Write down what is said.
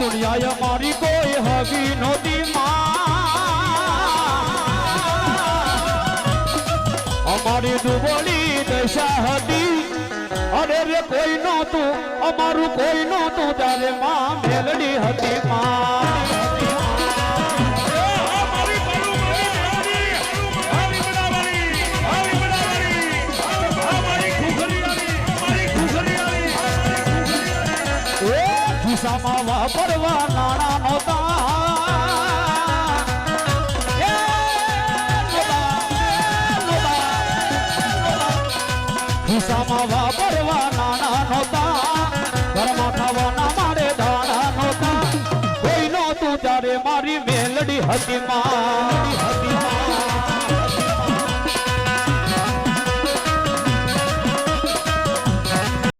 દુનિયાએ મારી કોઈ હવી નહોતી અમારી દુબળી દશા હતી અરે રે કોઈ નહોતું અમારું કોઈ નહોતું ત્યારે માં મેલડી હતી ખિસ્સામાં વાપરવા નાણાં નહોતા ખિસ્સામાં વાપરવા નાણાં નહોતા ઘરમાં ખાવાના મારે દાણા નહોતા કોઈ નહોતું ત્યારે મારી મેલડી હતી માં